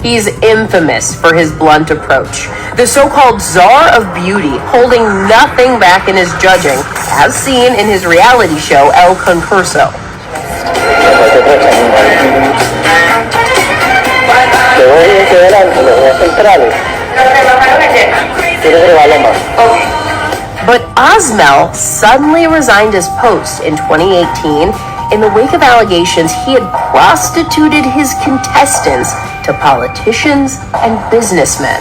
He's infamous for his blunt approach. The so-called czar of beauty, holding nothing back in his judging, as seen in his reality show El Concurso. But Asmel suddenly resigned his post in 2018 in the wake of allegations he had prostituted his contestants to politicians and businessmen.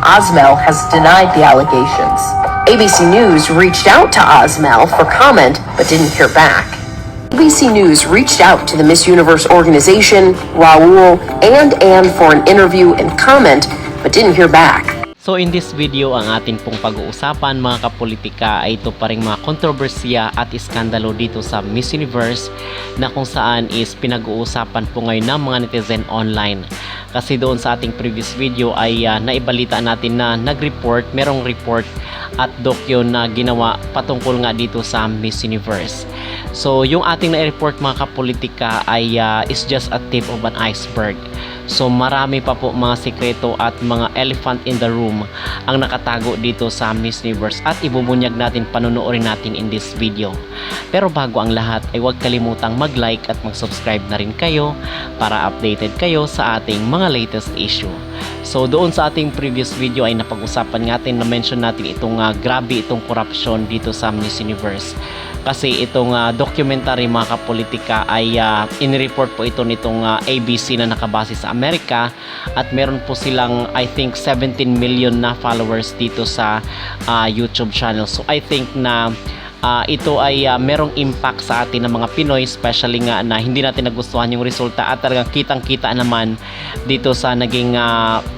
Asmel has denied the allegations. ABC News reached out to Asmel for comment but didn't hear back. ABC News reached out to the Miss Universe organization, Raul, and Anne for an interview and comment but didn't hear back. So in this video, ang atin pong pag-uusapan mga kapolitika ay ito pa ring mga kontrobersiya at iskandalo dito sa Miss Universe na kung saan is pinag-uusapan po ngayon ng mga netizen online. Kasi doon sa ating previous video ay naibalita natin na merong report at dokyo na ginawa patungkol nga dito sa Miss Universe. So yung ating na-report mga kapolitika ay is just a tip of an iceberg. So marami pa po mga sikreto at mga elephant in the room ang nakatago dito sa Miss Universe at ibubunyag natin, panunuorin natin in this video. Pero bago ang lahat ay huwag kalimutang mag-like at mag-subscribe na rin kayo para updated kayo sa ating mga latest issue. So doon sa ating previous video ay napag-usapan natin, na-mention natin itong grabe itong corruption dito sa Miss Universe. Kasi itong documentary mga kapolitika ay in-report po ito nitong ABC na nakabase sa Amerika at meron po silang I think 17 million na followers dito sa YouTube channel. So I think na ito ay merong impact sa atin ng mga Pinoy, especially nga na hindi natin nagustuhan yung resulta at talagang kitang-kita naman dito sa naging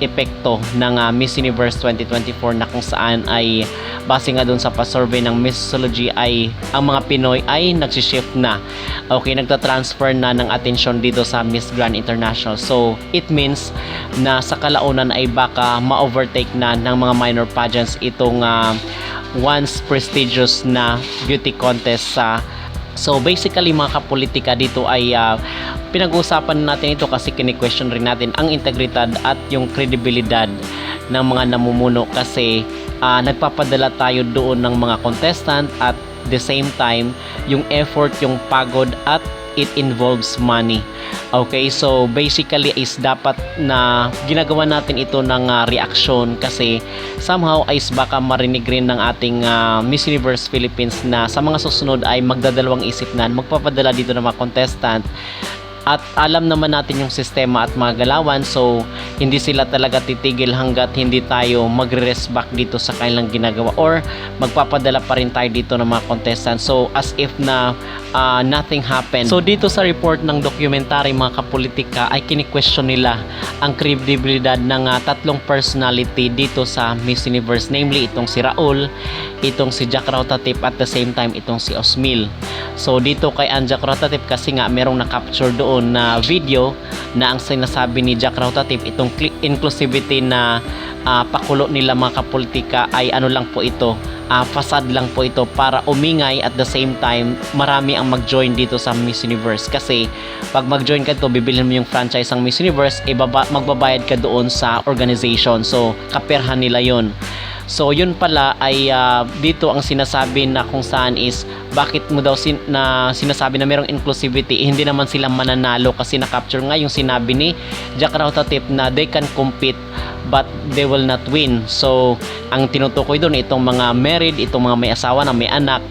epekto ng Miss Universe 2024 na kung saan ay base nga doon sa pa-survey ng Missology ay ang mga Pinoy ay nagsishift na. Okay, nagta-transfer na ng atensyon dito sa Miss Grand International. So, it means na sa kalaunan ay baka ma-overtake na ng mga minor pageants itong once prestigious na beauty contest sa so basically mga kapolitika dito ay pinag-uusapan natin ito kasi kini-question rin natin ang integridad at yung kredibilidad ng mga namumuno kasi nagpapadala tayo doon ng mga contestant at the same time yung effort, yung pagod at it involves money. Okay, so basically is dapat na ginagawa natin ito ng reaksyon kasi somehow is baka marinig rin ng ating Miss Universe Philippines na sa mga susunod ay magdadalawang isip na magpapadala dito ng mga contestant. At alam naman natin yung sistema at mga galawan, so hindi sila talaga titigil hanggat hindi tayo magre-rest back dito sa kanilang ginagawa or magpapadala pa rin tayo dito ng mga contestant. So as if na nothing happened. So dito sa report ng documentary mga kapolitika ay kini-question nila ang kredibilidad ng tatlong personality dito sa Miss Universe, namely itong si Raul, itong si Jack Rautatip at the same time itong si Osmil. So dito kay Jack Rautatip kasi nga merong na-capture doon na video na ang sinasabi ni Jack Rautatip itong inclusivity na pakulo nila mga kapolitika ay ano lang po ito, facade lang po ito para umingay at the same time marami ang mag-join dito sa Miss Universe kasi pag mag-join ka to bibilhin mo yung franchise ng Miss Universe magbabayad ka doon sa organization, so kaperhan nila yon. So yun pala ay dito ang sinasabi na kung saan is bakit mo daw sinasabi na merong inclusivity, hindi naman sila mananalo kasi na-capture nga yung sinabi ni Jack Rautatip na they can compete but they will not win. So ang tinutukoy doon itong mga married, itong mga may asawa na may anak,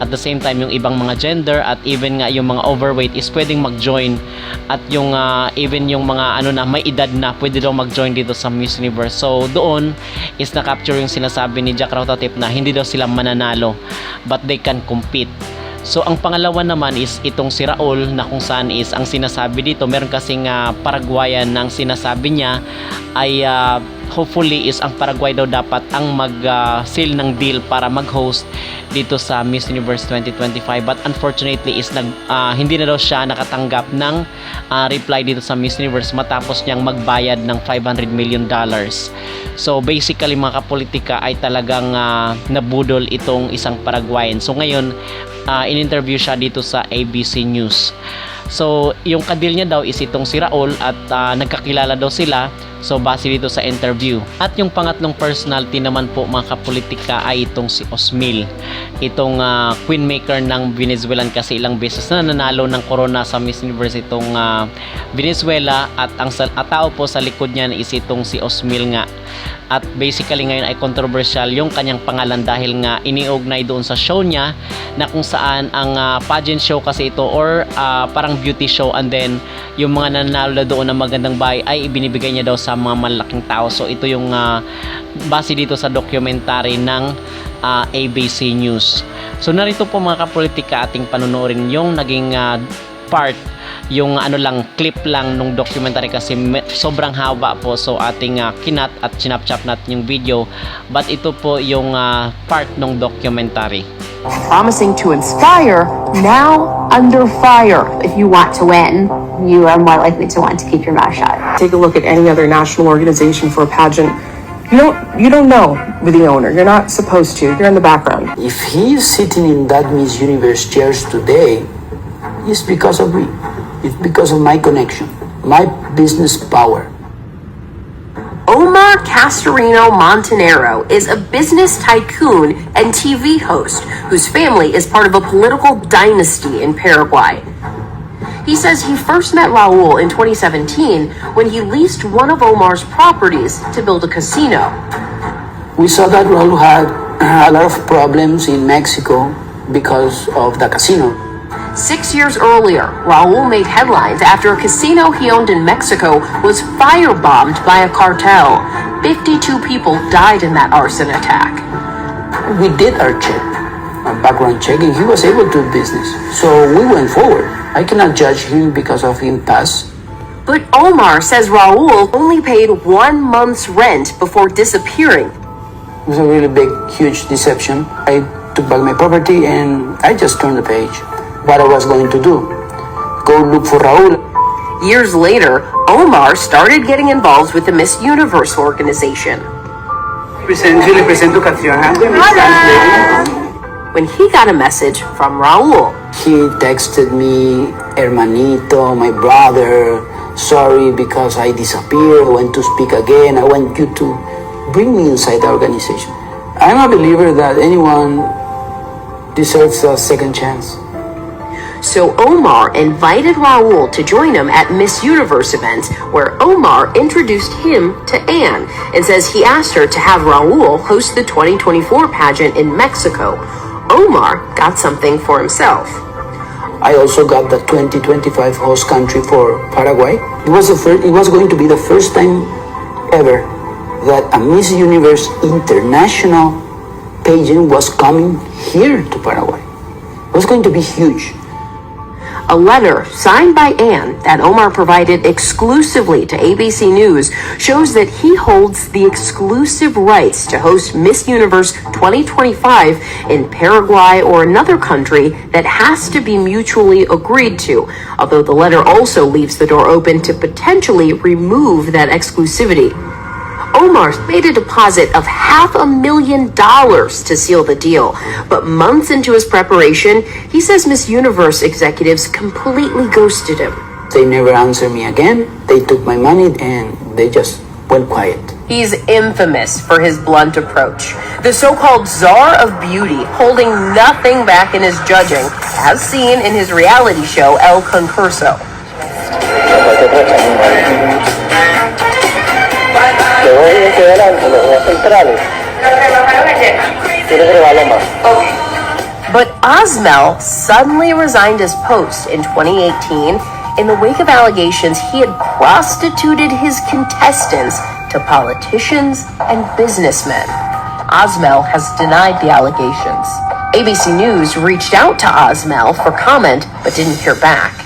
at the same time yung ibang mga gender at even nga yung mga overweight is pwedeng mag-join at yung even yung mga ano na may edad na pwede daw mag-join dito sa Miss Universe. So doon is na-capture yung sinasabi ni Jack Rautatip na hindi daw sila mananalo but they can compete. So ang pangalawa naman is itong si Raul na kung saan is ang sinasabi dito meron kasing Paraguayan ng sinasabi niya ay hopefully is ang Paraguay daw dapat ang mag-seal ng deal para mag-host dito sa Miss Universe 2025 but unfortunately is hindi na daw siya nakatanggap ng reply dito sa Miss Universe matapos niyang magbayad ng $500 million. So basically mga kapolitika ay talagang nabudol itong isang Paraguayan. So ngayon in-interview siya dito sa ABC News. So yung kadil niya daw is itong si Raul at nagkakilala daw sila. So base dito sa interview. At yung pangatlong personality naman po mga kapolitika ay itong si Osmil. Itong queen maker ng Venezuelan, kasi ilang beses na nanalo ng corona sa Miss Universe itong Venezuela, at ang tao po sa likod niyan is itong si Osmil nga. At basically ngayon ay controversial yung kanyang pangalan dahil nga iniugnay doon sa show niya na kung saan ang pageant show kasi ito, or parang beauty show, and then yung mga nanalo doon ng magandang bahay ay ibinibigay niya daw sa mga malalaking tao. So ito yung base dito sa documentary ng ABC News. So narito po mga kapolitika, ating panunurin yung naging part, yung clip lang nung documentary kasi sobrang haba po, so ating kinat at chinap-chap natin yung video, but ito po yung part nung documentary. Promising to inspire, now under fire. If you want to win, you are more likely to want to keep your mouth shut. Take a look at any other national organization for a pageant. You don't know with the owner. You're not supposed to. You're in the background. If he is sitting in that Miss Universe chairs today, it's because of me. It's because of my connection, my business power. Omar Castorino Montanero is a business tycoon and TV host whose family is part of a political dynasty in Paraguay. He says he first met Raul in 2017 when he leased one of Omar's properties to build a casino. We saw that Raul had a lot of problems in Mexico because of the casino. 6 years earlier, Raul made headlines after a casino he owned in Mexico was firebombed by a cartel. 52 people died in that arson attack. We did our check, our background check, and he was able to do business. So we went forward. I cannot judge him because of him past. But Omar says Raul only paid 1 month's rent before disappearing. It was a really big, huge deception. I took back my property and I just turned the page. What I was going to do, go look for Raul. Years later, Omar started getting involved with the Miss Universe organization. When he got a message from Raul, He texted me, hermanito, my brother, sorry because I disappeared, I want to speak again, I want you to bring me inside the organization. I'm a believer that anyone deserves a second chance. so Omar invited Raul to join him at Miss Universe events, where Omar introduced him to Anne and says he asked her to have Raul host the 2024 pageant in Mexico. Omar got something for himself. I also got the 2025 host country for Paraguay. It was going to be the first time ever that a Miss Universe International pageant was coming here to Paraguay. It was going to be huge. A letter signed by Anne that Omar provided exclusively to ABC News shows that he holds the exclusive rights to host Miss Universe 2025 in Paraguay or another country that has to be mutually agreed to, although the letter also leaves the door open to potentially remove that exclusivity. Omar made a deposit of $500,000 to seal the deal, but months into his preparation, he says Miss Universe executives completely ghosted him. They never answered me again. They took my money and they just went quiet. He's infamous for his blunt approach. The so-called czar of beauty, holding nothing back in his judging, as seen in his reality show El Concurso. But Osmel suddenly resigned his post in 2018 in the wake of allegations he had prostituted his contestants to politicians and businessmen. Osmel has denied the allegations. ABC News reached out to Osmel for comment but didn't hear back.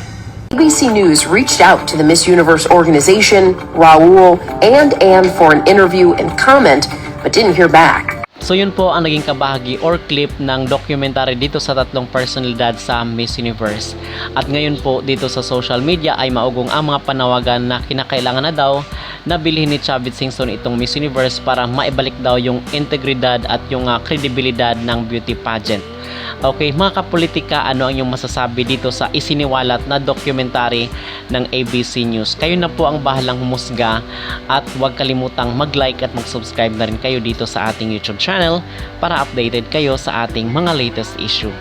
ABC News reached out to the Miss Universe organization, Raul, and Anne for an interview and comment but didn't hear back. So yun po ang naging kabahagi or clip ng documentary dito sa tatlong personalidad sa Miss Universe. At ngayon po dito sa social media ay maugong ang mga panawagan na kinakailangan na daw na bilhin ni Chavit Singson itong Miss Universe para maibalik daw yung integridad at yung kredibilidad ng beauty pageant. Okay, mga kapolitika, ano ang inyong masasabi dito sa isiniwalat na documentary ng ABC News? Kayo na po ang bahalang humusga at huwag kalimutang mag-like at mag-subscribe na rin kayo dito sa ating YouTube channel para updated kayo sa ating mga latest issue.